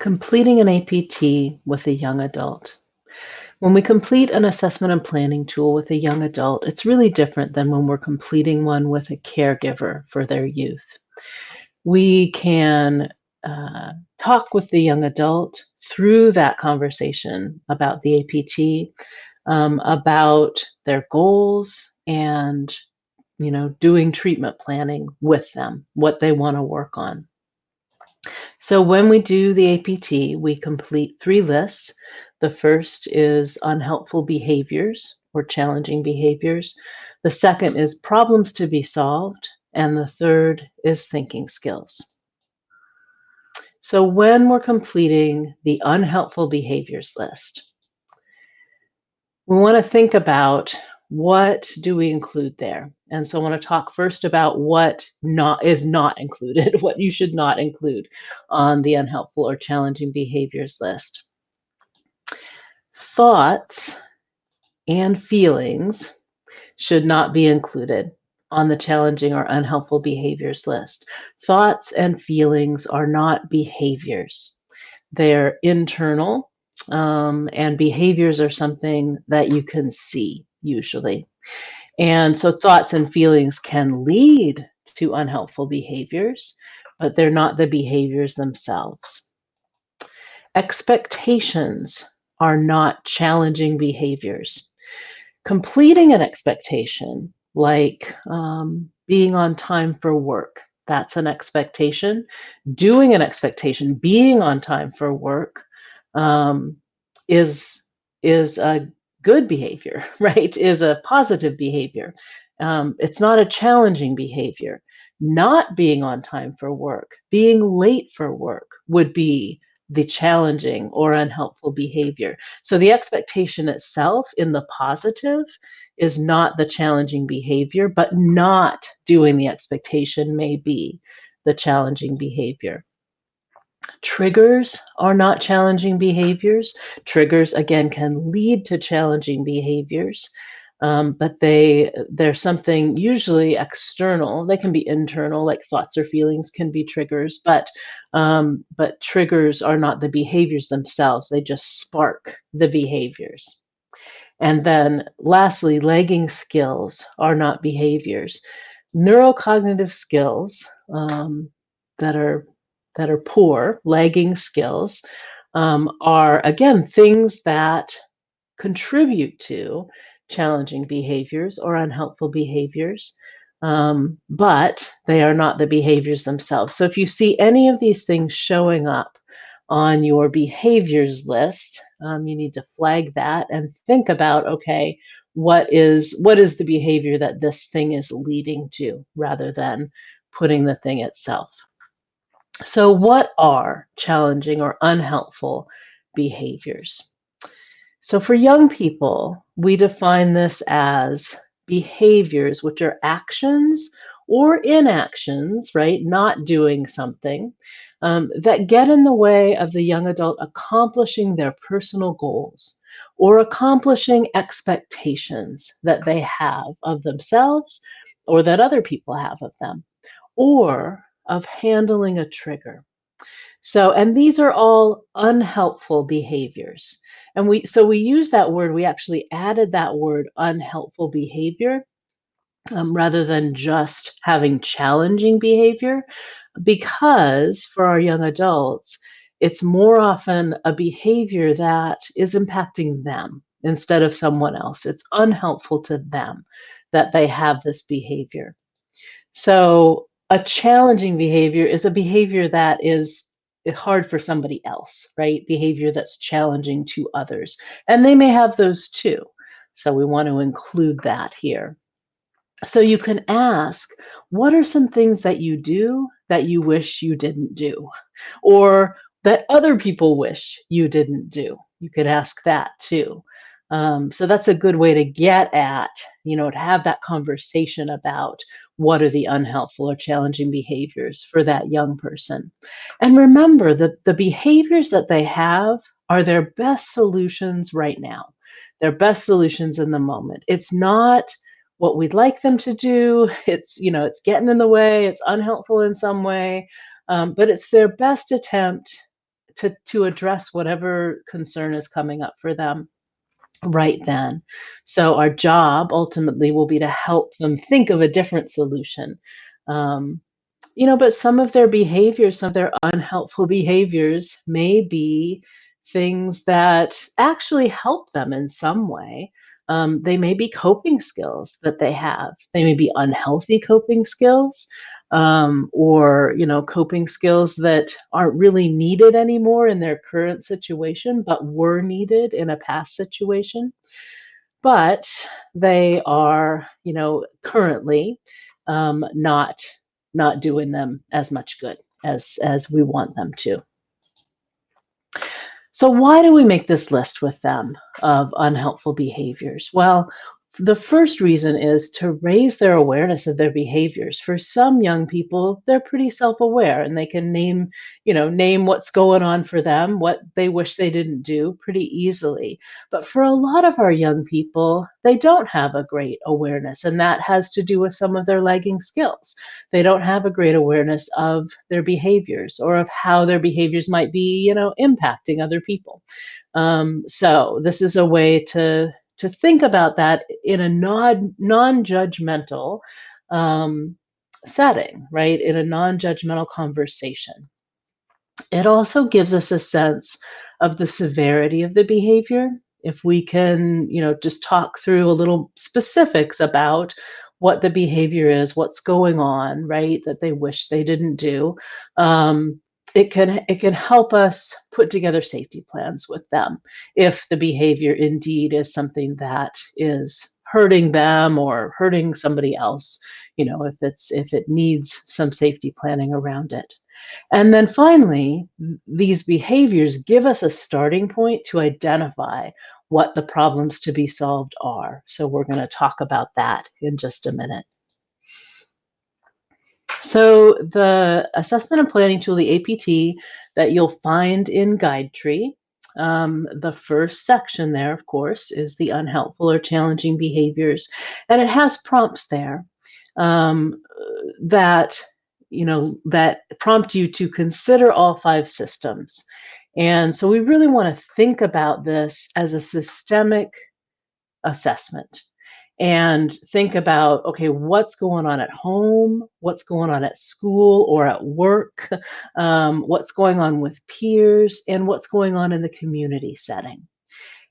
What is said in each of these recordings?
Completing an APT with a young adult. When we complete an assessment and planning tool with a young adult, it's really different than when we're completing one with a caregiver for their youth. We can talk with the young adult through that conversation about the APT, about their goals, and doing treatment planning with them, what they want to work on. So when we do the APT, we complete 3 lists. The first is unhelpful behaviors or challenging behaviors. The second is problems to be solved, and the third is thinking skills. So when we're completing the unhelpful behaviors list, we want to think about what do we include there. And so I want to talk first about what not included, what you should not include on the unhelpful or challenging behaviors list. Thoughts and feelings should not be included on the challenging or unhelpful behaviors list. Thoughts and feelings are not behaviors. They're internal, and behaviors are something that you can see usually. And so thoughts and feelings can lead to unhelpful behaviors, but they're not the behaviors themselves. Expectations are not challenging behaviors. Completing an expectation, like being on time for work, that's an expectation. Doing an expectation, being on time for work, um, is a good behavior, right? Is a positive behavior. It's not a challenging behavior. Not being on time for work, being late for work would be the challenging or unhelpful behavior. So the expectation itself in the positive is not the challenging behavior, but not doing the expectation may be the challenging behavior. Triggers are not challenging behaviors. Triggers, again, can lead to challenging behaviors, but they're something usually external. They can be internal, like thoughts or feelings can be triggers, but triggers are not the behaviors themselves. They just spark the behaviors. And then lastly, lagging skills are not behaviors. Neurocognitive skills that are that are poor, lagging skills, are again things that contribute to challenging behaviors or unhelpful behaviors, but they are not the behaviors themselves. So if you see any of these things showing up on your behaviors list, you need to flag that and think about, okay, what is the behavior that this thing is leading to, rather than putting the thing itself. So, what are challenging or unhelpful behaviors? So, for young people, we define this as behaviors, which are actions or inactions, right? Not doing something that get in the way of the young adult accomplishing their personal goals or accomplishing expectations that they have of themselves or that other people have of them, or of handling a trigger. So, and these are all unhelpful behaviors. And we use that word, we actually added that word unhelpful behavior, rather than just having challenging behavior, because for our young adults, it's more often a behavior that is impacting them instead of someone else. It's unhelpful to them that they have this behavior. So a challenging behavior is a behavior that is hard for somebody else, right? Behavior that's challenging to others. And they may have those too. So we want to include that here. So you can ask, what are some things that you do that you wish you didn't do? Or that other people wish you didn't do? You could ask that too. So that's a good way to get at, to have that conversation about what are the unhelpful or challenging behaviors for that young person. And remember that the behaviors that they have are their best solutions right now. Their best solutions in the moment. It's not what we'd like them to do. It's getting in the way. It's unhelpful in some way, but it's their best attempt to address whatever concern is coming up for them right then. So our job ultimately will be to help them think of a different solution. Um, but some of their behaviors, some of their unhelpful behaviors may be things that actually help them in some way. They may be coping skills that they have. They may be unhealthy coping skills, or coping skills that aren't really needed anymore in their current situation, but were needed in a past situation. But they are, currently not doing them as much good as we want them to. So why do we make this list with them of unhelpful behaviors? Well, the first reason is to raise their awareness of their behaviors. For some young people, they're pretty self-aware and they can name what's going on for them, what they wish they didn't do pretty easily. But for a lot of our young people, they don't have a great awareness, and that has to do with some of their lagging skills. They don't have a great awareness of their behaviors or of how their behaviors might be, impacting other people. So this is a way to think about that in a non-judgmental setting, right? In a non-judgmental conversation. It also gives us a sense of the severity of the behavior. If we can, just talk through a little specifics about what the behavior is, what's going on, right, that they wish they didn't do, it can help us put together safety plans with them if the behavior indeed is something that is hurting them or hurting somebody else. If it needs some safety planning around it. And then finally, these behaviors give us a starting point to identify what the problems to be solved are. So we're going to talk about that in just a minute. So the assessment and planning tool, the APT, that you'll find in Guidetree, the first section there, of course, is the unhelpful or challenging behaviors, and it has prompts there um, that that prompt you to consider all 5 systems. And so we really want to think about this as a systemic assessment and think about, okay, what's going on at home, what's going on at school or at work, what's going on with peers, and what's going on in the community setting.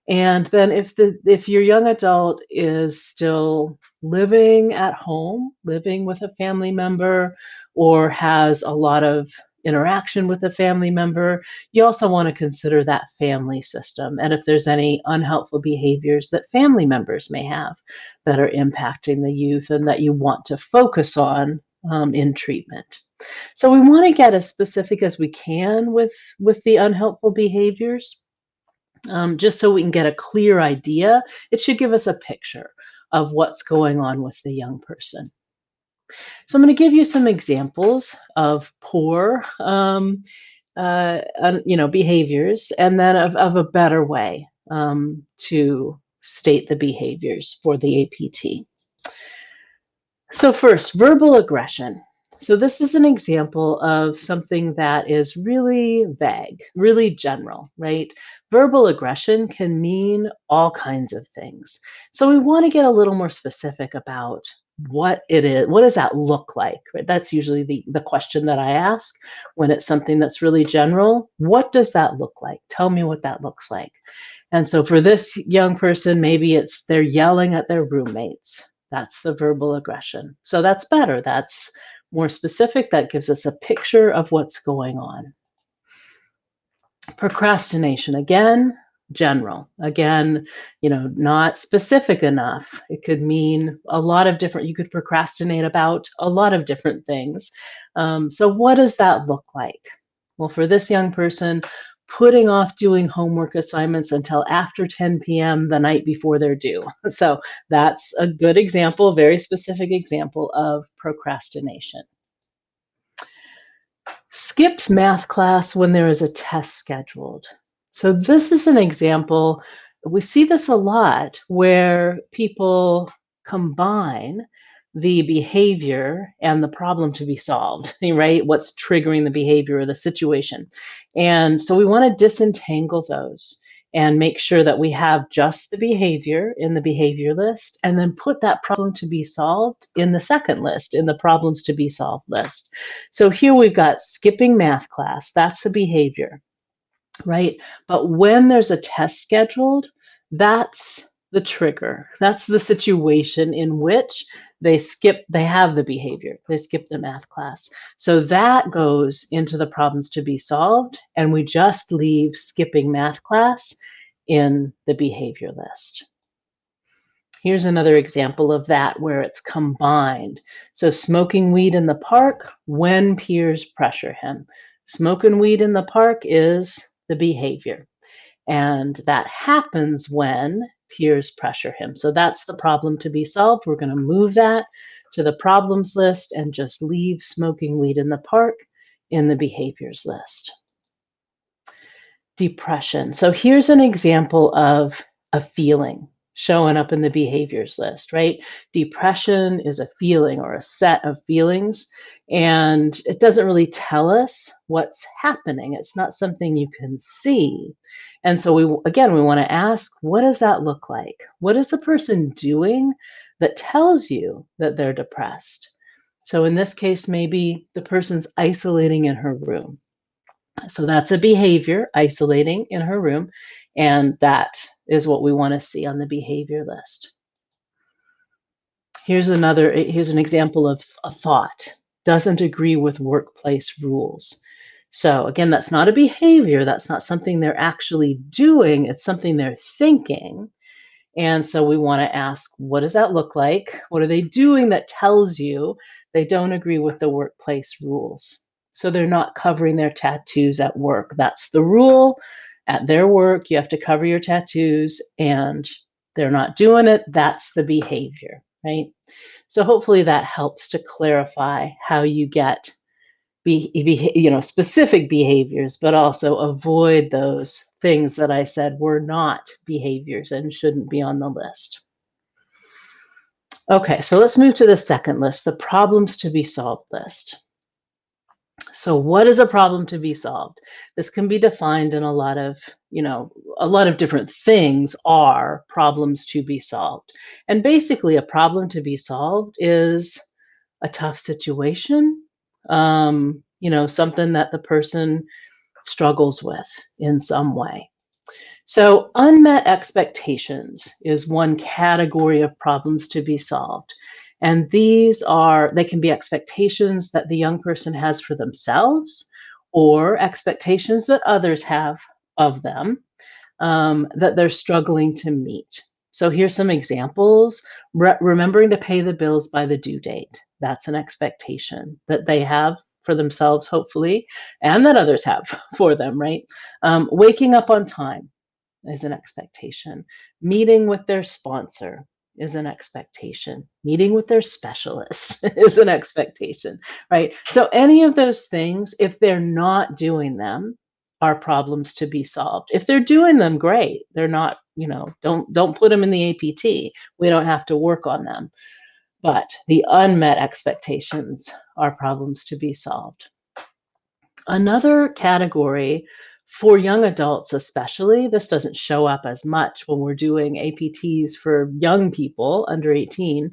And then if your young adult is still living at home, living with a family member, or has a lot of interaction with a family member, you also want to consider that family system. And if there's any unhelpful behaviors that family members may have that are impacting the youth and that you want to focus on in treatment. So we want to get as specific as we can with the unhelpful behaviors, just so we can get a clear idea. It should give us a picture of what's going on with the young person. So I'm going to give you some examples of poor, behaviors, and then of a better way to state the behaviors for the APT. So first, verbal aggression. So this is an example of something that is really vague, really general, right? Verbal aggression can mean all kinds of things. So we want to get a little more specific about what it is. What does that look like? Right? That's usually the question that I ask when it's something that's really general. What does that look like? Tell me what that looks like. And so for this young person, maybe it's they're yelling at their roommates. That's the verbal aggression. So that's better. That's more specific. That gives us a picture of what's going on. Procrastination, again, general. Again, not specific enough. It could mean a lot of different, you could procrastinate about a lot of different things. So what does that look like? Well, for this young person, putting off doing homework assignments until after 10 p.m. the night before they're due. So that's a good example, very specific example of procrastination. Skips math class when there is a test scheduled. So this is an example, we see this a lot where people combine the behavior and the problem to be solved, right? What's triggering the behavior or the situation. And so we want to disentangle those and make sure that we have just the behavior in the behavior list and then put that problem to be solved in the second list, in the problems to be solved list. So here we've got skipping math class, that's the behavior, right? But when there's a test scheduled, that's the trigger. That's the situation in which they have the behavior, they skip the math class. So that goes into the problems to be solved, and we just leave skipping math class in the behavior list. Here's another example of that where it's combined. So smoking weed in the park when peers pressure him. Smoking weed in the park is the behavior. And that happens when peers pressure him. So that's the problem to be solved. We're going to move that to the problems list and just leave smoking weed in the park in the behaviors list. Depression. So here's an example of a feeling showing up in the behaviors list, right? Depression is a feeling or a set of feelings, and it doesn't really tell us what's happening. It's not something you can see. And so we want to ask, what does that look like? What is the person doing that tells you that they're depressed? So in this case, maybe the person's isolating in her room. So that's a behavior, isolating in her room, and that is what we want to see on the behavior list. Here's an example of a thought. Doesn't agree with workplace rules. So again, that's not a behavior, that's not something they're actually doing, it's something they're thinking. And so we want to ask, what does that look like? What are they doing that tells you they don't agree with the workplace rules? So they're not covering their tattoos at work. That's the rule. At their work, you have to cover your tattoos, and they're not doing it. That's the behavior, right? So hopefully that helps to clarify how you get specific behaviors, but also avoid those things that I said were not behaviors and shouldn't be on the list. Okay, so let's move to the second list, the problems to be solved list. So what is a problem to be solved? This can be defined in a lot of different things are problems to be solved. And basically a problem to be solved is a tough situation, something that the person struggles with in some way. So, unmet expectations is one category of problems to be solved. And they can be expectations that the young person has for themselves or expectations that others have of them that they're struggling to meet. So here's some examples. Remembering to pay the bills by the due date. That's an expectation that they have for themselves, hopefully, and that others have for them, right? Waking up on time is an expectation. Meeting with their sponsor is an expectation. Meeting with their specialist is an expectation, right? So any of those things, if they're not doing them, are problems to be solved. If they're doing them, great. They're not, don't put them in the APT. We don't have to work on them. But the unmet expectations are problems to be solved. Another category for young adults, especially, this doesn't show up as much when we're doing APTs for young people under 18.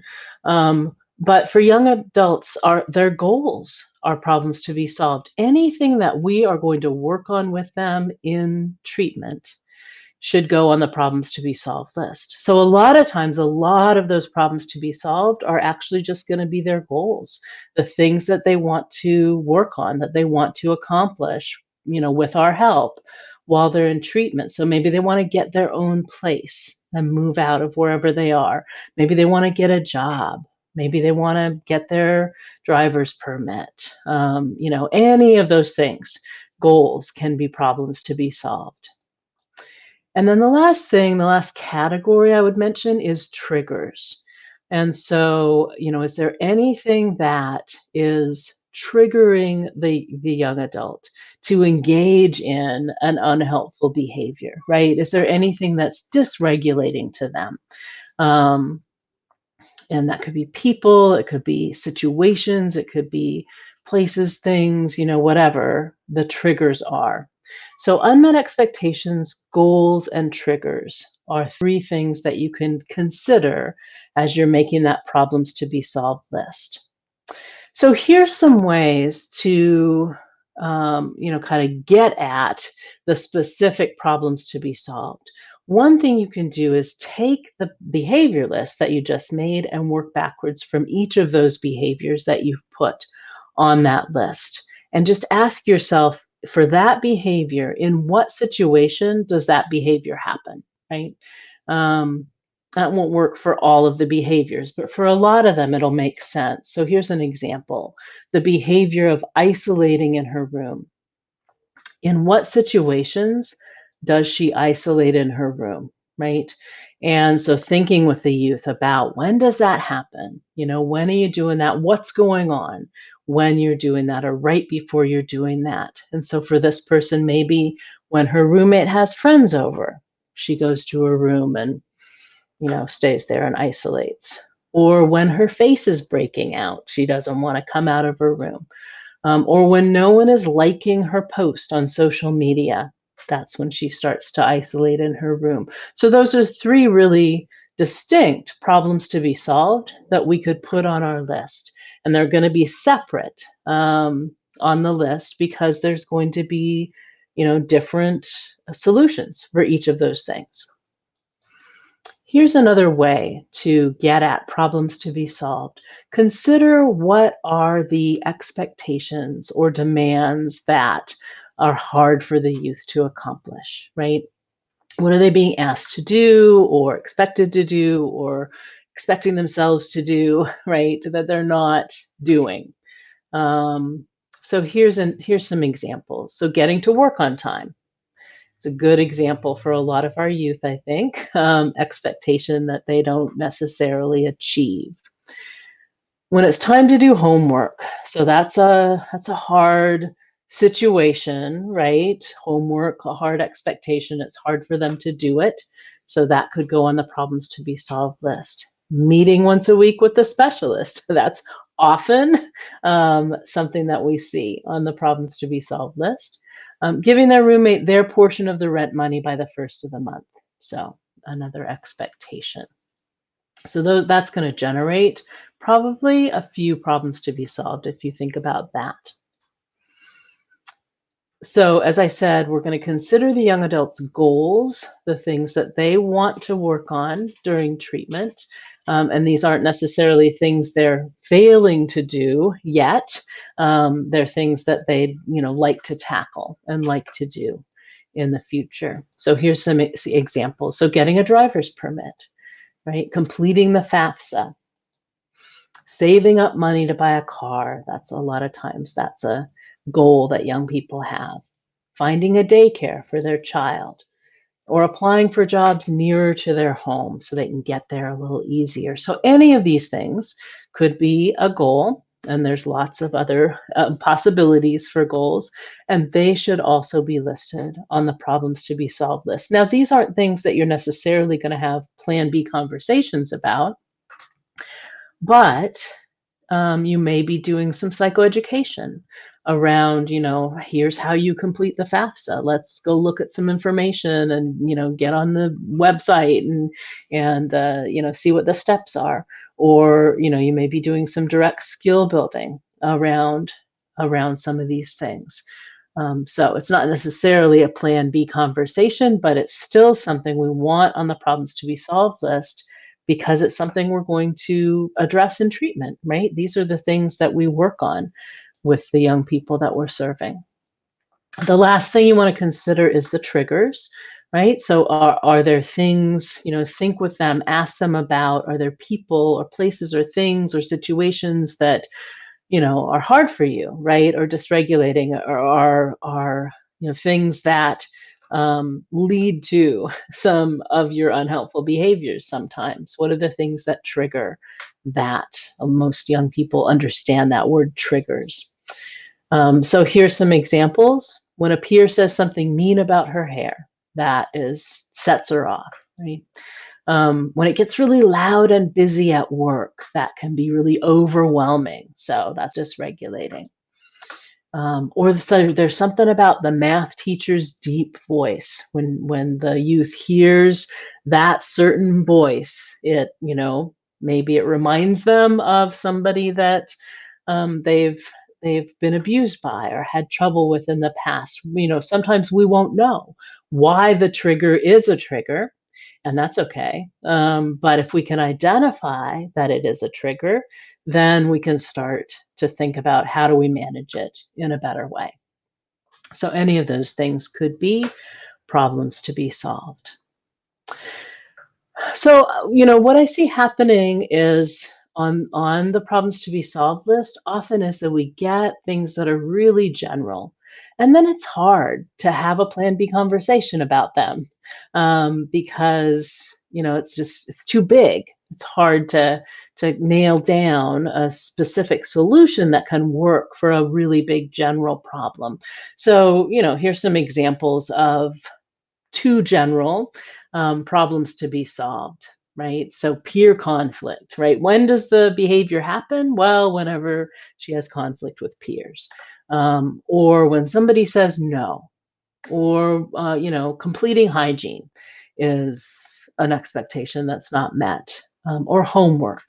But for young adults, their goals are problems to be solved. Anything that we are going to work on with them in treatment should go on the problems to be solved list. So a lot of times, a lot of those problems to be solved are actually just going to be their goals, the things that they want to work on, that they want to accomplish, with our help while they're in treatment. So maybe they want to get their own place and move out of wherever they are. Maybe they want to get a job. Maybe they want to get their driver's permit. Any of those things, goals can be problems to be solved. And then the last category I would mention is triggers. And so, is there anything that is triggering the young adult to engage in an unhelpful behavior, right? Is there anything that's dysregulating to them? And that could be people, it could be situations, it could be places, things, whatever the triggers are. So, unmet expectations, goals, and triggers are three things that you can consider as you're making that problems to be solved list. So here's some ways to, kind of get at the specific problems to be solved. One thing you can do is take the behavior list that you just made and work backwards from each of those behaviors that you've put on that list. And just ask yourself, for that behavior, in what situation does that behavior happen, right? Um, that won't work for all of the behaviors, but for a lot of them, it'll make sense. So here's an example: the behavior of isolating in her room. In what situations does she isolate in her room, right? And so thinking with the youth about, when does that happen? When are you doing that? What's going on when you're doing that, or right before you're doing that? And so for this person, maybe when her roommate has friends over, she goes to her room and stays there and isolates. Or when her face is breaking out, she doesn't want to come out of her room. Or when no one is liking her post on social media, that's when she starts to isolate in her room. So those are three really distinct problems to be solved that we could put on our list. And they're going to be separate on the list, because there's going to be, different solutions for each of those things. Here's another way to get at problems to be solved. Consider, what are the expectations or demands that are hard for the youth to accomplish, right? What are they being asked to do, or expected to do, or expecting themselves to do, right? That they're not doing. So here's some examples. So getting to work on time. It's a good example for a lot of our youth, I think. Expectation that they don't necessarily achieve. When it's time to do homework, so that's a hard situation, right? Homework, a hard expectation. It's hard for them to do it. So that could go on the problems to be solved list. Meeting once a week with the specialist. That's often something that we see on the problems to be solved list. Giving their roommate their portion of the rent money by the first of the month. So another expectation. So that's going to generate probably a few problems to be solved if you think about that. So as I said, we're going to consider the young adult's goals, the things that they want to work on during treatment. And these aren't necessarily things they're failing to do yet. They're things that they'd like to tackle and like to do in the future. So here's some examples. So getting a driver's permit, right? Completing the FAFSA, saving up money to buy a car. That's a lot of times that's a goal that young people have. Finding a daycare for their child, or applying for jobs nearer to their home so they can get there a little easier. So any of these things could be a goal, and there's lots of other possibilities for goals, and they should also be listed on the problems to be solved list. Now, these aren't things that you're necessarily going to have Plan B conversations about, but you may be doing some psychoeducation around, here's how you complete the FAFSA. Let's go look at some information and, get on the website and see what the steps are. Or, you may be doing some direct skill building around some of these things. So it's not necessarily a Plan B conversation, but it's still something we want on the problems to be solved list, because it's something we're going to address in treatment, right? These are the things that we work on with the young people that we're serving. The last thing you want to consider is the triggers, right? So are there things, think with them, ask them about, are there people or places or things or situations that are hard for you, right? Or dysregulating, or are things that lead to some of your unhelpful behaviors sometimes. What are the things that trigger that? Most young people understand that word, triggers. So here's some examples. When a peer says something mean about her hair, that sets her off, right? When it gets really loud and busy at work, that can be really overwhelming. So that's just regulating. Or so there's something about the math teacher's deep voice when the youth hears that certain voice, maybe it reminds them of somebody that they've been abused by or had trouble with in the past. Sometimes we won't know why the trigger is a trigger, and that's okay. But if we can identify that it is a trigger, then we can start to think about how do we manage it in a better way. So, any of those things could be problems to be solved. So, what I see happening is on the problems to be solved list often is that we get things that are really general, and then it's hard to have a plan B conversation about them, because it's too big. It's hard to nail down a specific solution that can work for a really big general problem. So, here's some examples of too general problems to be solved, right? So, peer conflict, right? When does the behavior happen? Well, whenever she has conflict with peers, or when somebody says no, or, completing hygiene is an expectation that's not met, or homework.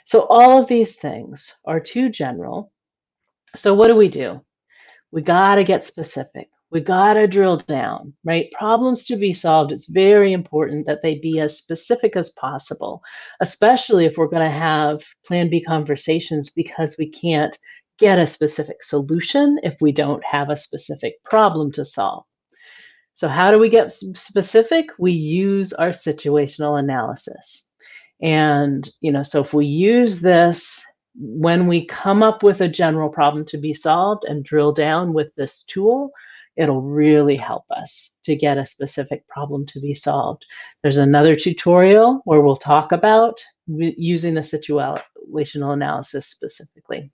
So, all of these things are too general. So, what do? We gotta get specific. We gotta drill down, right? Problems to be solved, it's very important that they be as specific as possible, especially if we're gonna have plan B conversations because we can't get a specific solution if we don't have a specific problem to solve. So, how do we get specific? We use our situational analysis. And, so if we use this when we come up with a general problem to be solved and drill down with this tool, it'll really help us to get a specific problem to be solved. There's another tutorial where we'll talk about using the situational analysis specifically.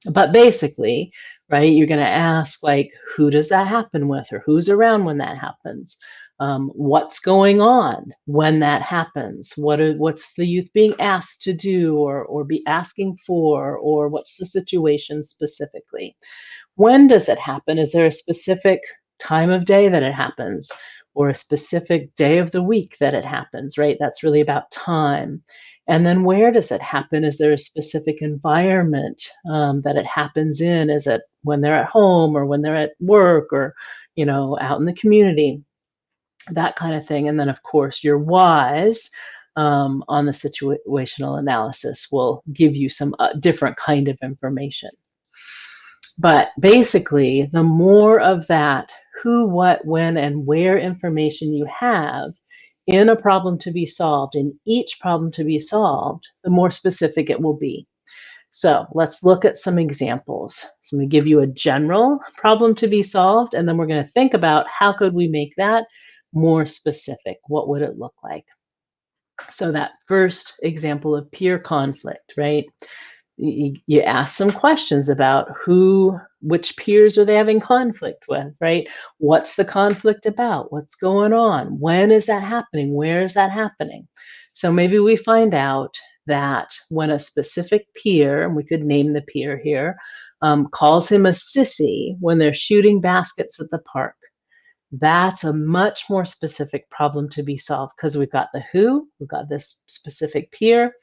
But basically, right, you're going to ask, like, who does that happen with, or who's around when that happens? What's going on when that happens? What's the youth being asked to do, or be asking for, or what's the situation specifically? When does it happen? Is there a specific time of day that it happens, or a specific day of the week that it happens, right? That's really about time. And then where does it happen? Is there a specific environment that it happens in? Is it when they're at home, or when they're at work, or, out in the community? That kind of thing. And then, of course, your whys on the situational analysis will give you some different kind of information. But basically, the more of that who, what, when, and where information you have in a problem to be solved, in each problem to be solved, the more specific it will be. So let's look at some examples. So I'm going to give you a general problem to be solved, and then we're going to think about how could we make that more specific? What would it look like? So that first example of peer conflict, right? You ask some questions about which peers are they having conflict with, right? What's the conflict about? What's going on? When is that happening? Where is that happening? So maybe we find out that when a specific peer, and we could name the peer here, calls him a sissy when they're shooting baskets at the park. That's a much more specific problem to be solved because we've got the who, we've got this specific peer,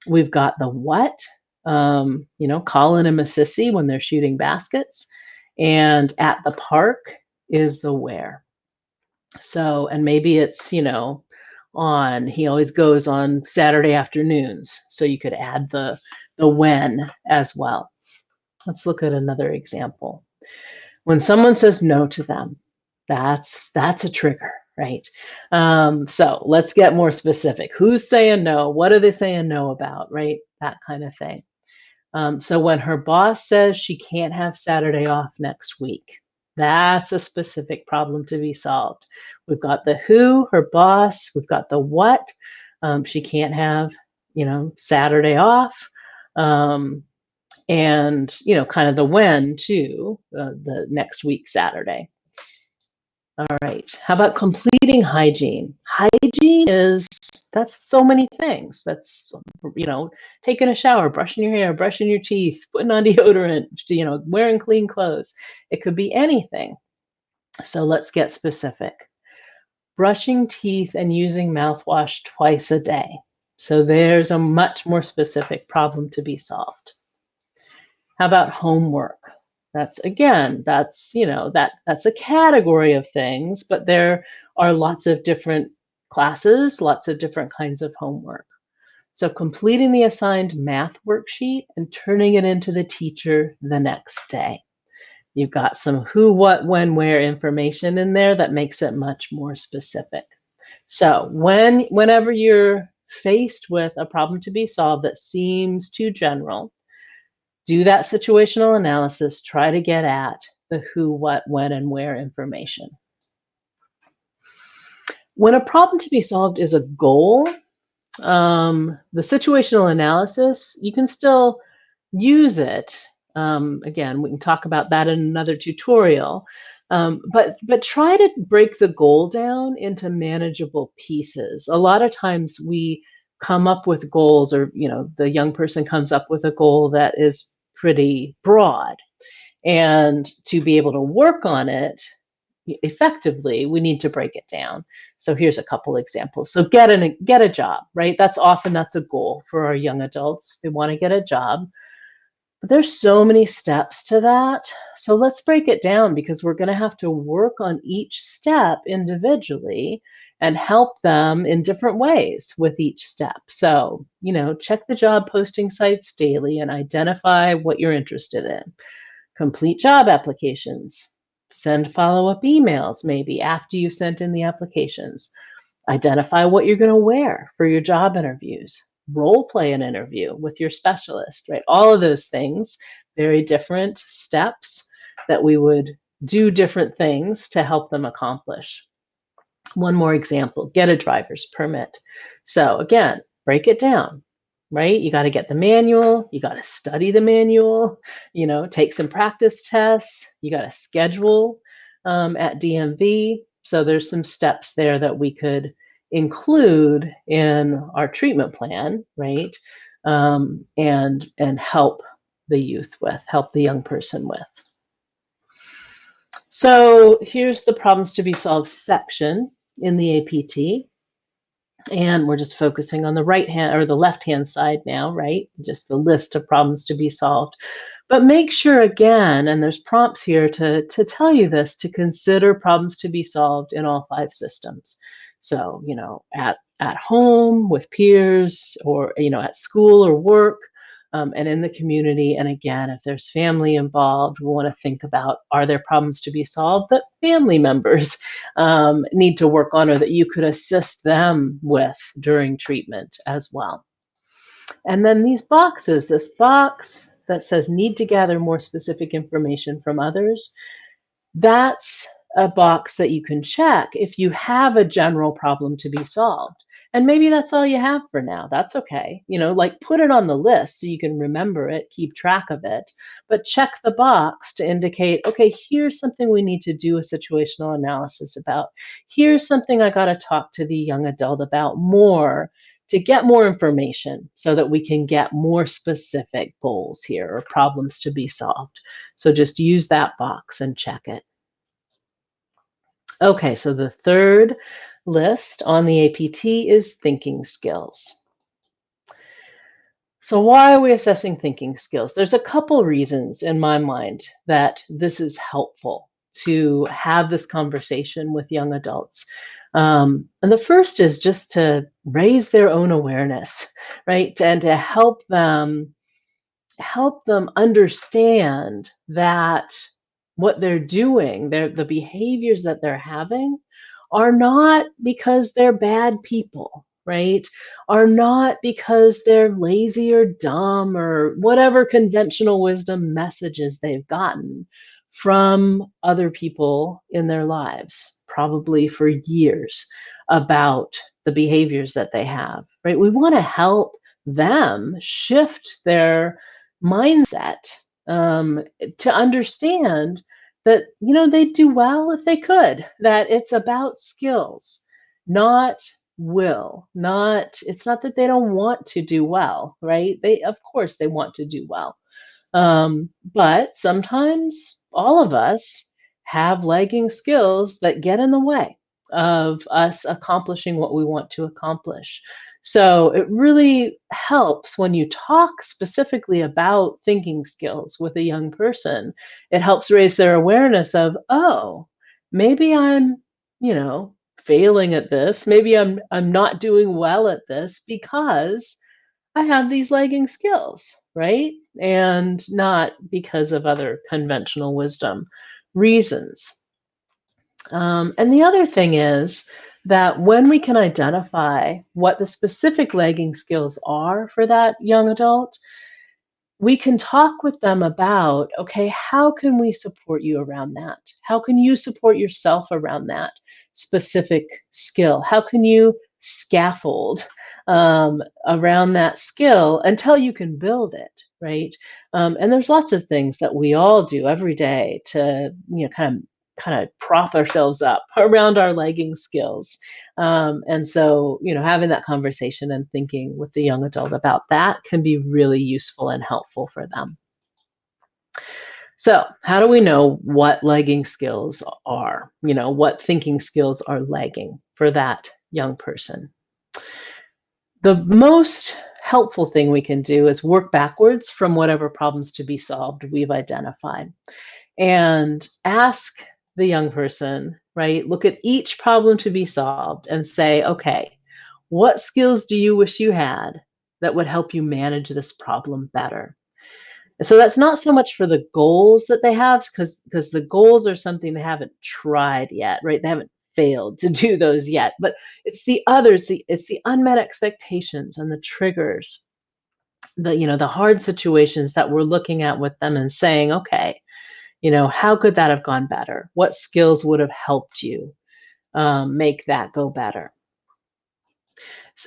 we've got the what, calling him a sissy when they're shooting baskets, and at the park is the where. So, and maybe it's, he always goes on Saturday afternoons. So you could add the when as well. Let's look at another example. When someone says no to them, that's a trigger, right? So let's get more specific. Who's saying no? What are they saying no about, right? That kind of thing. So when her boss says she can't have Saturday off next week, that's a specific problem to be solved. We've got the who, her boss. We've got the what. She can't have, Saturday off. And kind of the when too, the next week Saturday. All right. How about completing hygiene? Hygiene that's so many things. That's, you know, taking a shower, brushing your hair, brushing your teeth, putting on deodorant, wearing clean clothes. It could be anything. So let's get specific. Brushing teeth and using mouthwash twice a day. So there's a much more specific problem to be solved. How about homework? That's again, that's a category of things, but there are lots of different classes, lots of different kinds of homework. So completing the assigned math worksheet and turning it into the teacher the next day. You've got some who, what, when, where information in there that makes it much more specific. So whenever you're faced with a problem to be solved that seems too general, do that situational analysis, try to get at the who, what, when, and where information. When a problem to be solved is a goal, the situational analysis, you can still use it. Again, we can talk about that in another tutorial. But try to break the goal down into manageable pieces. A lot of times we come up with goals, or the young person comes up with a goal that is pretty broad. And to be able to work on it effectively, we need to break it down. So here's a couple examples. So get a job, right? That's a goal for our young adults. They want to get a job. But there's so many steps to that. So let's break it down, because we're going to have to work on each step individually and help them in different ways with each step. So, check the job posting sites daily and identify what you're interested in. Complete job applications. Send follow-up emails maybe after you've sent in the applications. Identify what you're going to wear for your job interviews. Role play an interview with your specialist, right? All of those things, very different steps that we would do different things to help them accomplish. One more example, get a driver's permit. So again, break it down, right? You got to get the manual, you got to study the manual, take some practice tests, you got to schedule at DMV. So there's some steps there that we could include in our treatment plan, right? And help the young person with. So here's the problems to be solved section in the APT. And we're just focusing on the right hand or the left hand side now, right? Just the list of problems to be solved. But make sure again, and there's prompts here to tell you this, to consider problems to be solved in all 5 systems. So, at home with peers, or, at school or work, and in the community. And again, if there's family involved, we want to think about, are there problems to be solved that family members need to work on, or that you could assist them with during treatment as well. And then these boxes, this box that says need to gather more specific information from others, that's a box that you can check if you have a general problem to be solved. And maybe that's all you have for now. That's okay. Put it on the list so you can remember it, keep track of it, but check the box to indicate, okay, here's something we need to do a situational analysis about. Here's something I got to talk to the young adult about more to get more information so that we can get more specific goals here or problems to be solved. So just use that box and check it. Okay, so the third list on the APT is thinking skills. So why are we assessing thinking skills? There's a couple reasons in my mind that this is helpful to have this conversation with young adults. And the first is just to raise their own awareness, right? And to help them understand that what they're doing, the behaviors that they're having, are not because they're bad people, right? Are not because they're lazy or dumb or whatever conventional wisdom messages they've gotten from other people in their lives, probably for years, about the behaviors that they have, right? We want to help them shift their mindset to understand that, they'd do well if they could, that it's about skills, not will. Not It's not that they don't want to do well, right? They of course they want to do well. But sometimes all of us have lagging skills that get in the way of us accomplishing what we want to accomplish. So it really helps when you talk specifically about thinking skills with a young person. It helps raise their awareness of, oh, maybe I'm, failing at this. Maybe I'm not doing well at this because I have these lagging skills, right? And not because of other conventional wisdom reasons. And the other thing is that when we can identify what the specific lagging skills are for that young adult, we can talk with them about, okay, how can we support you around that? How can you support yourself around that specific skill? How can you scaffold around that skill until you can build it, right? And there's lots of things that we all do every day to, kind of prop ourselves up around our lagging skills. And so, having that conversation and thinking with the young adult about that can be really useful and helpful for them. So, how do we know what lagging skills are? What thinking skills are lagging for that young person? The most helpful thing we can do is work backwards from whatever problems to be solved we've identified and ask the young person, right? Look at each problem to be solved and say, okay, what skills do you wish you had that would help you manage this problem better? And so that's not so much for the goals that they have, because the goals are something they haven't tried yet, right? They haven't failed to do those yet. But it's the others, it's the unmet expectations and the triggers, the hard situations that we're looking at with them and saying, okay, how could that have gone better? What skills would have helped you make that go better?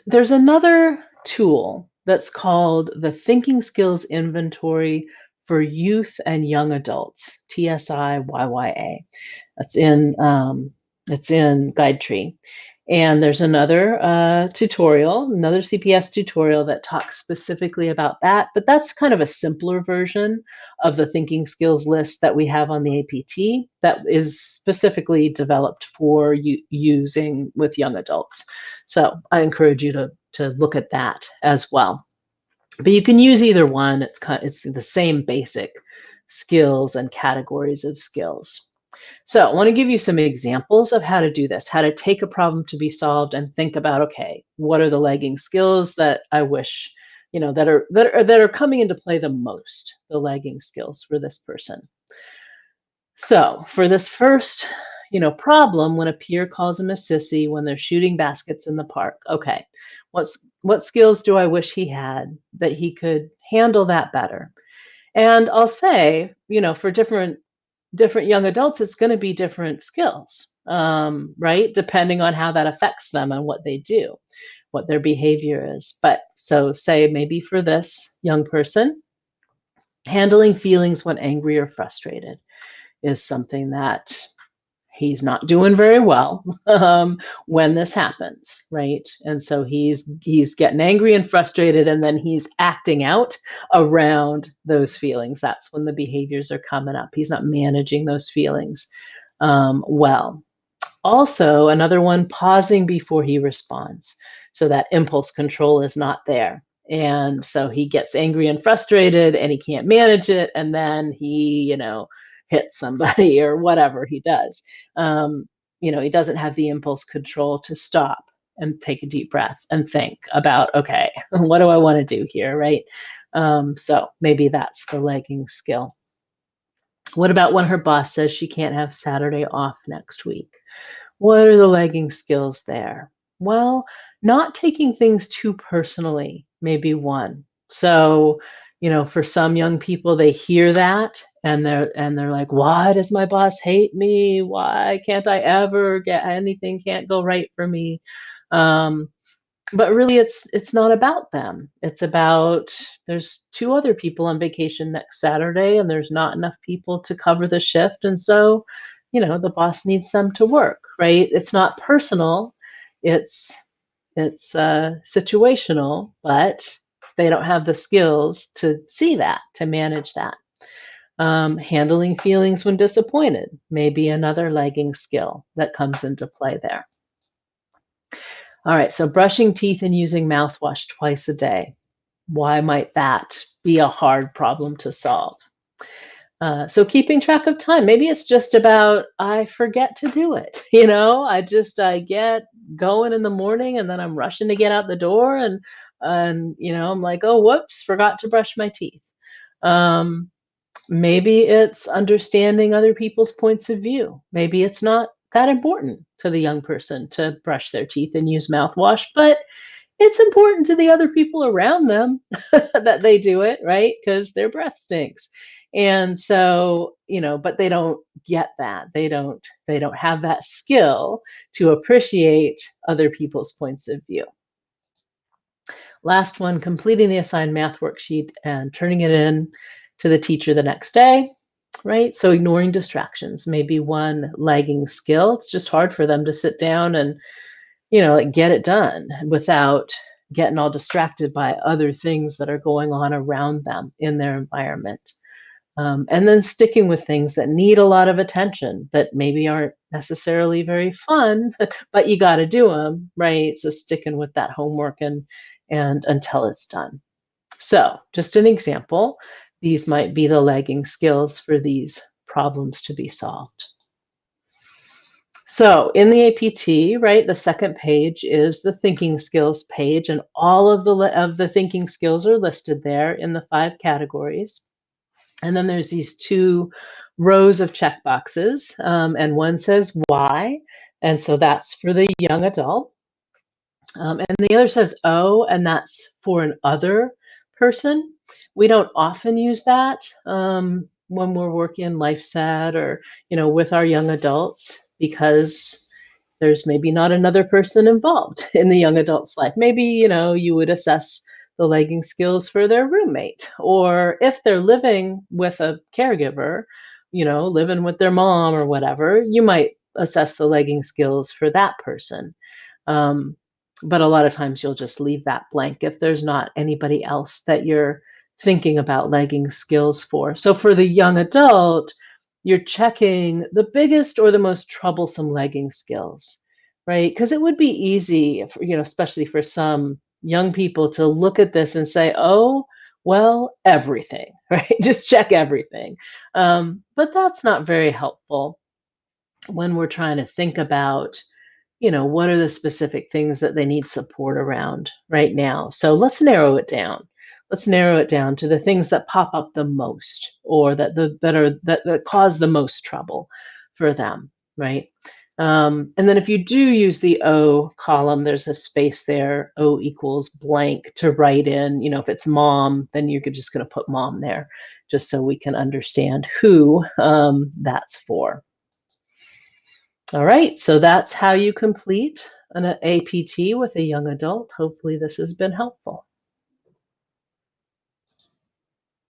There's another tool that's called the Thinking Skills Inventory for Youth and Young Adults, TSIYYA. That's it's in GuideTree. And there's another tutorial, another CPS tutorial that talks specifically about that, but that's kind of a simpler version of the thinking skills list that we have on the APT that is specifically developed for using with young adults. So I encourage you to look at that as well. But you can use either one. It's the same basic skills and categories of skills. So I want to give you some examples of how to do this, how to take a problem to be solved and think about, okay, what are the lagging skills that I wish, that are coming into play the most, the lagging skills for this person. So for this first, problem, when a peer calls him a sissy when they're shooting baskets in the park. Okay, what skills do I wish he had that he could handle that better? And I'll say, for different young adults, it's going to be different skills, right? Depending on how that affects them and what they do, what their behavior is. But so, say maybe for this young person, handling feelings when angry or frustrated is something that he's not doing very well when this happens, right? And so he's getting angry and frustrated, and then he's acting out around those feelings. That's when the behaviors are coming up. He's not managing those feelings well. Also, another one, pausing before he responds. So that impulse control is not there. And so he gets angry and frustrated and he can't manage it. And then he, hits somebody or whatever he does. He doesn't have the impulse control to stop and take a deep breath and think about, okay, what do I want to do here, right? So maybe that's the lagging skill. What about when her boss says she can't have Saturday off next week? What are the lagging skills there? Well, not taking things too personally may be one. So, for some young people, they hear that and they're like, "Why does my boss hate me? Why can't I ever get anything? Can't go right for me." Um, But really it's not about them. It's about there's 2 other people on vacation next Saturday, and there's not enough people to cover the shift, and so, the boss needs them to work, right? It's not personal, it's situational, but they don't have the skills to see that, to manage that. Handling feelings when disappointed may be another lagging skill that comes into play there. All right, so brushing teeth and using mouthwash twice a day. Why might that be a hard problem to solve? So keeping track of time, maybe it's just about I forget to do it. I get going in the morning and then I'm rushing to get out the door and I'm like, oh, whoops, forgot to brush my teeth. Um, Maybe it's understanding other people's points of view. Maybe it's not that important to the young person to brush their teeth and use mouthwash, but it's important to the other people around them that they do it, right? Because their breath stinks. And so, but they don't get that. They don't have that skill to appreciate other people's points of view. Last one, completing the assigned math worksheet and turning it in to the teacher the next day, right? So ignoring distractions may be one lagging skill. It's just hard for them to sit down and like get it done without getting all distracted by other things that are going on around them in their environment. And then sticking with things that need a lot of attention that maybe aren't necessarily very fun, but you got to do them, right? So sticking with that homework and until it's done. So, just an example, these might be the lagging skills for these problems to be solved. So in the APT, right, the second page is the thinking skills page, and all of the thinking skills are listed there in the 5 categories. And then there's these 2 rows of check boxes, and one says why, and so that's for the young adult. And the other says "oh," and that's for an other person. We don't often use that when we're working life set or with our young adults because there's maybe not another person involved in the young adult's life. Maybe you would assess the lagging skills for their roommate, or if they're living with a caregiver, living with their mom or whatever, you might assess the lagging skills for that person. Um, but a lot of times you'll just leave that blank if there's not anybody else that you're thinking about lagging skills for. So for the young adult, you're checking the biggest or the most troublesome lagging skills, right? Because it would be easy, especially for some young people to look at this and say, oh, well, everything, right? Just check everything. But that's not very helpful when we're trying to think about what are the specific things that they need support around right now? So let's narrow it down. Let's narrow it down to the things that pop up the most or that cause the most trouble for them, right? And then if you do use the O column, there's a space there, O equals blank to write in. If it's mom, then you're just going to put mom there just so we can understand who that's for. All right, so that's how you complete an APT with a young adult. Hopefully this has been helpful.